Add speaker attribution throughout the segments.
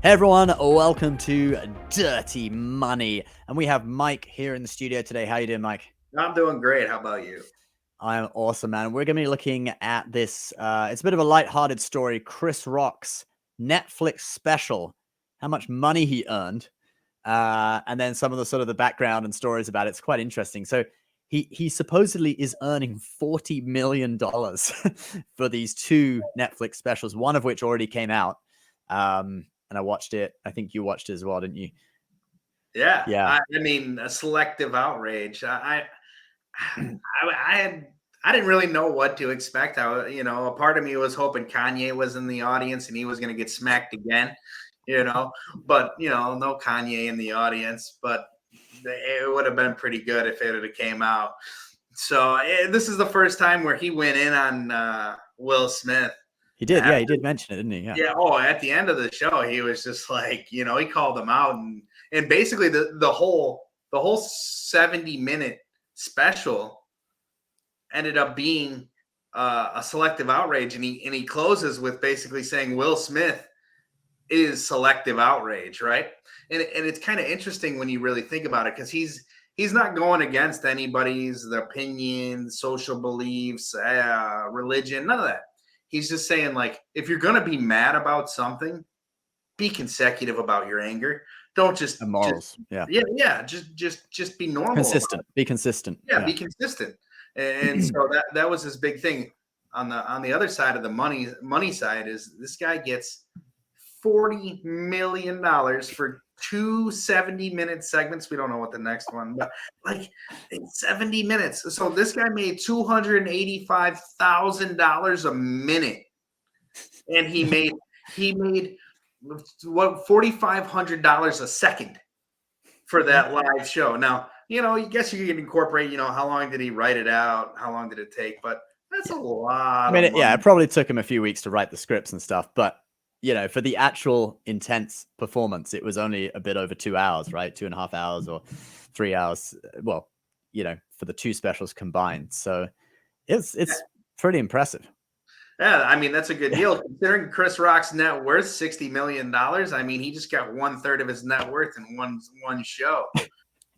Speaker 1: Hey everyone, welcome to Dirty Money. And we have Mike here in the studio today. How you doing, Mike?
Speaker 2: I'm doing great. How about you?
Speaker 1: I'm awesome, man. We're going to be looking at this. It's a bit of a lighthearted story. Chris Rock's Netflix special, how much money he earned, and then some of the sort of the background and stories about it. It's quite interesting. So he supposedly is earning $40 million for these two Netflix specials, one of which already came out. And I watched it. I think you watched it as well, didn't you?
Speaker 2: Yeah,
Speaker 1: Yeah.
Speaker 2: I mean, a selective outrage. I had I didn't really know what to expect. A part of me was hoping Kanye was in the audience and he was going to get smacked again, you know. But no Kanye in the audience. But it would have been pretty good if it had came out. So this is the first time where he went in on Will Smith.
Speaker 1: He did. Yeah, he did mention it, didn't he? Yeah.
Speaker 2: Yeah. Oh, at the end of the show, he was just like, he called them out, and basically the whole 70-minute special ended up being a selective outrage, and he closes with basically saying Will Smith is selective outrage, right? And it's kind of interesting when you really think about it, because he's not going against anybody's opinion, social beliefs, religion, none of that. He's just saying, like, if you're going to be mad about something, be consecutive about your anger. Don't
Speaker 1: And
Speaker 2: just
Speaker 1: morals. Yeah.
Speaker 2: yeah, just be normal about
Speaker 1: Consistent.
Speaker 2: it.
Speaker 1: Be consistent.
Speaker 2: Yeah,
Speaker 1: Yeah.
Speaker 2: be consistent. And so that was his big thing. On the other side of the money side is this guy gets $40 million for two 70-minute segments. We don't know what the next one, but like 70 minutes. So this guy made $285,000 a minute, and he made what, $4,500 a second for that live show. Now, I guess you can incorporate, how long did he write it out? How long did it take? But that's a
Speaker 1: I
Speaker 2: lot
Speaker 1: mean,
Speaker 2: of
Speaker 1: it
Speaker 2: money.
Speaker 1: probably took him a few weeks to write the scripts and stuff, but for the actual intense performance, it was only a bit over 2 hours, right? 2.5 hours or 3 hours. Well, for the two specials combined. So it's pretty impressive.
Speaker 2: Yeah, I mean, that's a good
Speaker 1: Yeah.
Speaker 2: deal considering Chris Rock's net worth $60 million. I mean, he just got 1/3 of his net worth in one show.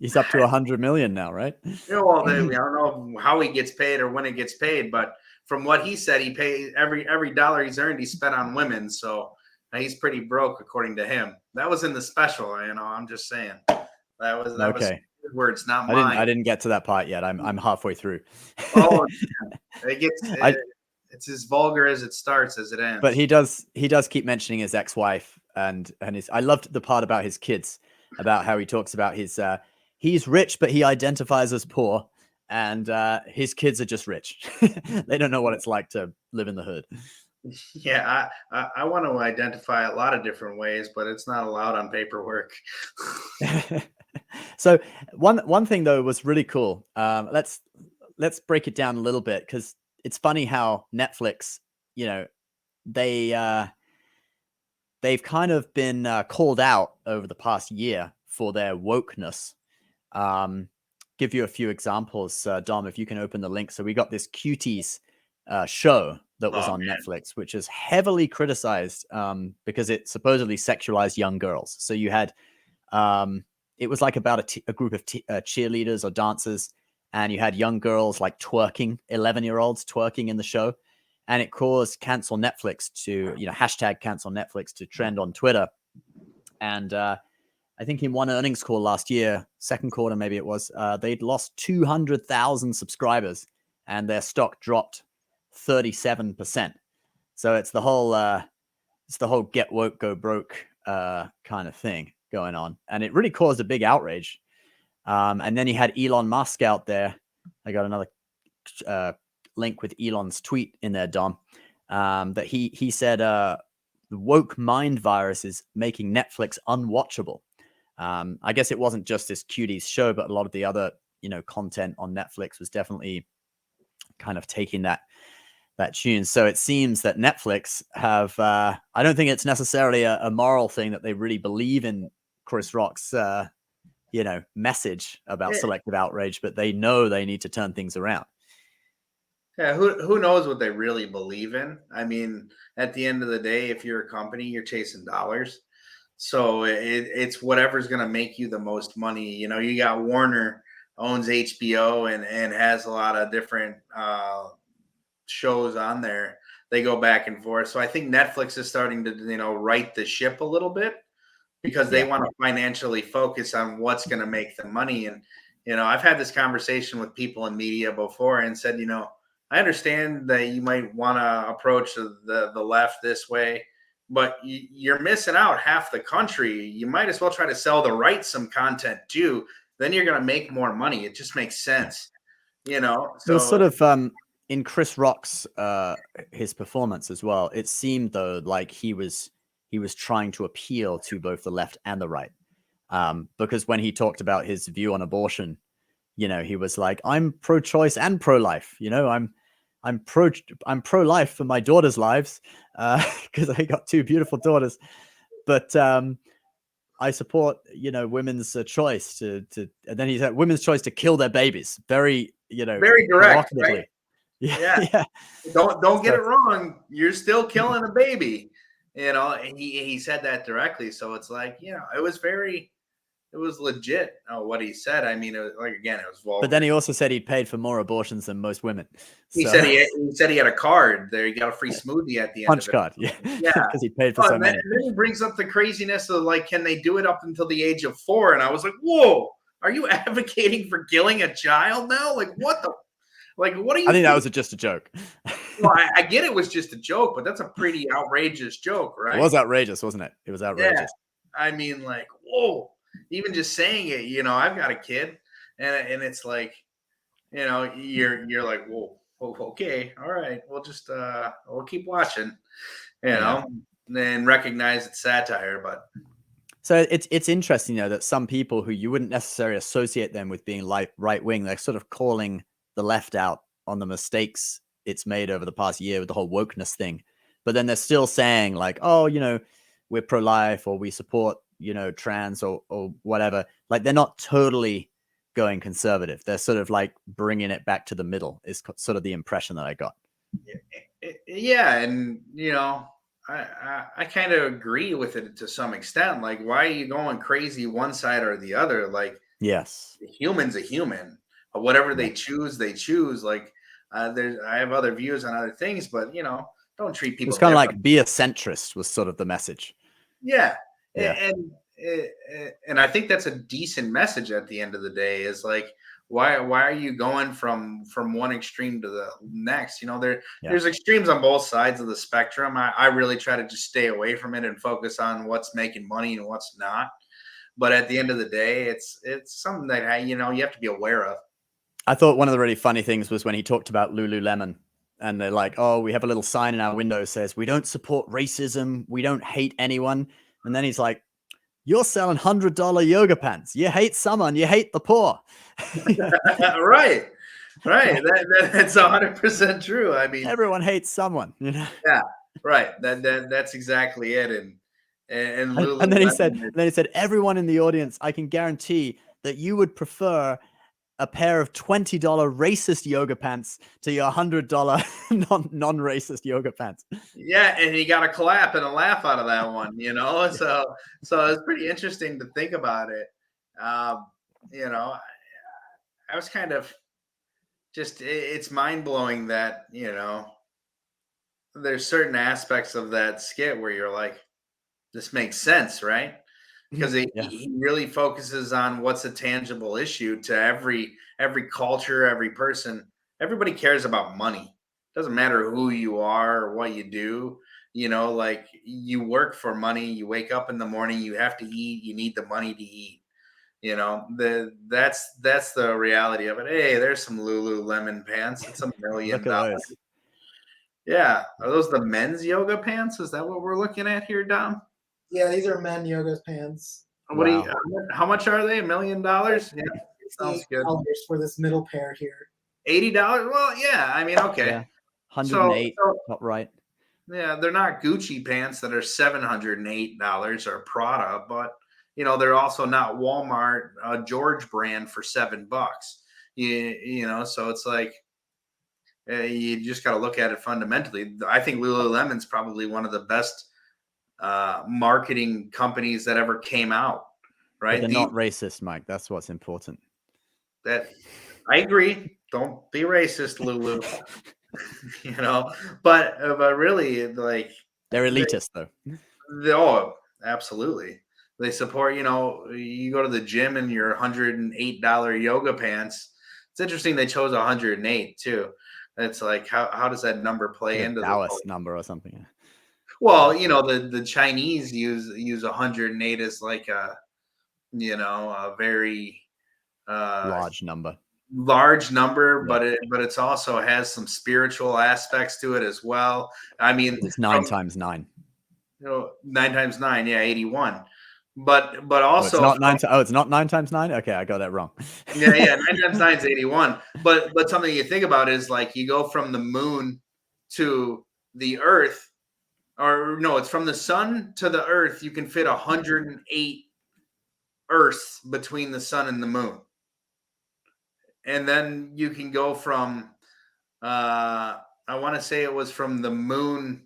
Speaker 1: He's up to 100 million now, right?
Speaker 2: Well, I don't know how he gets paid or when it gets paid, but from what he said, he paid every dollar he's earned, he spent on women. So he's pretty broke, according to him. That was in the special. I'm just saying. That was
Speaker 1: Okay.
Speaker 2: his words, not
Speaker 1: I
Speaker 2: mine.
Speaker 1: didn't get to that part yet. I'm halfway through.
Speaker 2: Oh, it gets
Speaker 1: I
Speaker 2: it's as vulgar as it starts as it
Speaker 1: But
Speaker 2: ends.
Speaker 1: he does keep mentioning his ex-wife and his. I loved the part about his kids, about how he talks about his. He's rich, but he identifies as poor, and his kids are just rich. They don't know what it's like to live in the hood.
Speaker 2: Yeah, I want to identify a lot of different ways, but it's not allowed on paperwork.
Speaker 1: So one thing though was really cool. Let's break it down a little bit, because it's funny how Netflix, you know, they they've kind of been called out over the past year for their wokeness. Um, give you a few examples, Dom, if you can open the link. So we got this Cuties show that was
Speaker 2: Oh
Speaker 1: on
Speaker 2: man,
Speaker 1: Netflix, which is heavily criticized because it supposedly sexualized young girls. So you had it was like about a group of cheerleaders or dancers, and you had young girls like twerking, 11-year-olds twerking in the show, and it caused cancel Netflix to, hashtag cancel Netflix to trend on Twitter. And I think in one earnings call last year, second quarter maybe it was, they'd lost 200,000 subscribers, and their stock dropped 37%. So it's the whole get woke, go broke kind of thing going on, and it really caused a big outrage. And then you had Elon Musk out there. I got another link with Elon's tweet in there, Dom, that he said the woke mind virus is making Netflix unwatchable. I guess it wasn't just this Cuties show, but a lot of the other content on Netflix was definitely kind of taking that tune. So it seems that Netflix have, I don't think it's necessarily a moral thing that they really believe in Chris Rock's, message about
Speaker 2: yeah,
Speaker 1: selective outrage, but they know they need to turn things around.
Speaker 2: yeah. Who knows what they really believe in? I mean, at the end of the day, if you're a company, you're chasing dollars. So it's whatever's going to make you the most money. You know, you got Warner owns HBO and has a lot of different shows on there. They go back and forth. So I think Netflix is starting to, right the ship a little bit because they
Speaker 1: Yeah.
Speaker 2: want to financially focus on what's going to make them money. And, I've had this conversation with people in media before and said, I understand that you might want to approach the left this way, but you're missing out half the country. You might as well try to sell the right some content too. Then you're going to make more money. It just makes
Speaker 1: Yeah.
Speaker 2: sense,
Speaker 1: It was
Speaker 2: So
Speaker 1: sort of in Chris Rock's his performance as well. It seemed though like he was trying to appeal to both the left and the right. Because when he talked about his view on abortion, he was like, "I'm pro-choice and pro-life. I'm pro-life for my daughters' lives because I got two beautiful daughters, but I support women's choice to." And then he said women's choice to kill their babies. Very
Speaker 2: very direct, right?
Speaker 1: provocatively. Yeah,
Speaker 2: Yeah.
Speaker 1: yeah.
Speaker 2: Don't get
Speaker 1: So
Speaker 2: it wrong. You're still killing a baby, and he said that directly. So it's like, it was legit what he said. I mean, it was, like, again, it was
Speaker 1: but
Speaker 2: vulgar.
Speaker 1: then he also said he paid for more abortions than most women.
Speaker 2: He
Speaker 1: So
Speaker 2: said he had a card there. He got a free smoothie at the end
Speaker 1: punch
Speaker 2: of it.
Speaker 1: card, yeah,
Speaker 2: Yeah.
Speaker 1: because he paid for
Speaker 2: Oh,
Speaker 1: so
Speaker 2: and then,
Speaker 1: many.
Speaker 2: and then he brings up the craziness of, like, can they do it up until the age of 4? And I was like, whoa, are you advocating for killing a child now? Like, what the? Like, what do you
Speaker 1: I think that
Speaker 2: think?
Speaker 1: was just a joke.
Speaker 2: Well, I get it was just a joke, but that's a pretty outrageous joke,
Speaker 1: It
Speaker 2: right?
Speaker 1: was outrageous, wasn't it? It was
Speaker 2: Yeah.
Speaker 1: outrageous.
Speaker 2: I mean, like, whoa. Even just saying it, I've got a kid, and it's like, you're like, whoa, okay, all right, we'll keep watching,
Speaker 1: Yeah.
Speaker 2: and recognize it's satire, but
Speaker 1: So it's interesting though that some people who you wouldn't necessarily associate them with being like right wing, they're sort of calling the left out on the mistakes it's made over the past year with the whole wokeness thing. But then they're still saying like, oh, we're pro life or we support, trans or whatever. Like they're not totally going conservative. They're sort of like bringing it back to the middle is sort of the impression that I got.
Speaker 2: yeah, and I kind of agree with it to some extent. Like, why are you going crazy one side or the other? Like,
Speaker 1: Yes.
Speaker 2: the human's a human. Whatever
Speaker 1: Yeah.
Speaker 2: they choose, they choose. Like, I have other views on other things, but don't treat
Speaker 1: It was
Speaker 2: people
Speaker 1: kind of
Speaker 2: different.
Speaker 1: like be a centrist was sort of the message.
Speaker 2: Yeah,
Speaker 1: Yeah.
Speaker 2: and I think that's a decent message at the end of the day. Is like, why are you going from one extreme to the next?
Speaker 1: Yeah.
Speaker 2: There's extremes on both sides of the spectrum. I really try to just stay away from it and focus on what's making money and what's not. But at the end of the day, it's something that you have to be aware of.
Speaker 1: I thought one of the really funny things was when he talked about Lululemon and they're like, oh, we have a little sign in our window that says, we don't support racism. We don't hate anyone. And then he's like, you're selling $100 yoga pants. You hate someone. You hate the poor.
Speaker 2: Right. That's 100% true. I mean,
Speaker 1: Everyone hates someone,
Speaker 2: yeah, right. That's exactly it. And
Speaker 1: And then he said,
Speaker 2: Lululemon.
Speaker 1: everyone in the audience, I can guarantee that you would prefer a pair of $20 racist yoga pants to your $100 non-racist yoga pants.
Speaker 2: Yeah, and he got a clap and a laugh out of that one, So it's pretty interesting to think about it. Um, I was kind of just it's mind blowing that there's certain aspects of that skit where you're like, this makes sense, right? Because
Speaker 1: Yeah.
Speaker 2: he really focuses on what's a tangible issue to every culture, every person. Everybody cares about money. Doesn't matter who you are or what you do. Like, you work for money. You wake up in the morning. You have to eat. You need the money to eat. That's the reality of it. Hey, there's some Lululemon pants. It's $1 million.
Speaker 1: Look at those.
Speaker 2: Yeah, are those the men's yoga pants? Is that what we're looking at here, Dom?
Speaker 3: Yeah, these are men yoga pants.
Speaker 2: What do you?
Speaker 1: Wow.
Speaker 2: How much are they? $1 million? Yeah, sounds good.
Speaker 3: $68 for this middle pair here.
Speaker 2: $80? Well, yeah. I mean, okay.
Speaker 1: Yeah. 108,
Speaker 2: So
Speaker 1: not right.
Speaker 2: yeah, they're not Gucci pants that are $708 or Prada, but they're also not Walmart George brand for $7. So it's like, you just got to look at it fundamentally. I think Lululemon's probably one of the best marketing companies that ever came out.
Speaker 1: But
Speaker 2: Right?
Speaker 1: they're not racist, Mike. That's what's important.
Speaker 2: That I agree. Don't be racist, Lulu. But really, like
Speaker 1: They're elitist, though.
Speaker 2: oh, absolutely. They support. You go to the gym in your $108 yoga pants. It's interesting they chose 108 too. It's like how does that number play
Speaker 1: Like a
Speaker 2: into the
Speaker 1: Taoist
Speaker 2: whole?
Speaker 1: number or something.
Speaker 2: Well, the Chinese use 108 as like a very
Speaker 1: Large number.
Speaker 2: large number,
Speaker 1: Yeah.
Speaker 2: but it's also has some spiritual aspects to it as well. I mean,
Speaker 1: It's 9 times 9.
Speaker 2: 9 times 9, yeah, 81. But
Speaker 1: Oh, it's
Speaker 2: also
Speaker 1: not 9. It's not 9 times 9. Okay, I got that wrong.
Speaker 2: yeah, 9 times 9 is 81. But something you think about is like you go from the moon to the earth, or no, it's from the sun to the earth. You can fit 108 Earths between the sun and the moon. And then you can go from I want to say it was from the moon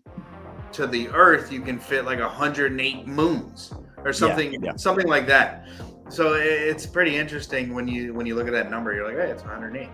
Speaker 2: to the earth, you can fit like 108 moons or something,
Speaker 1: Yeah.
Speaker 2: something like that. So it's pretty interesting when you look at that number. You're like, hey, it's 108.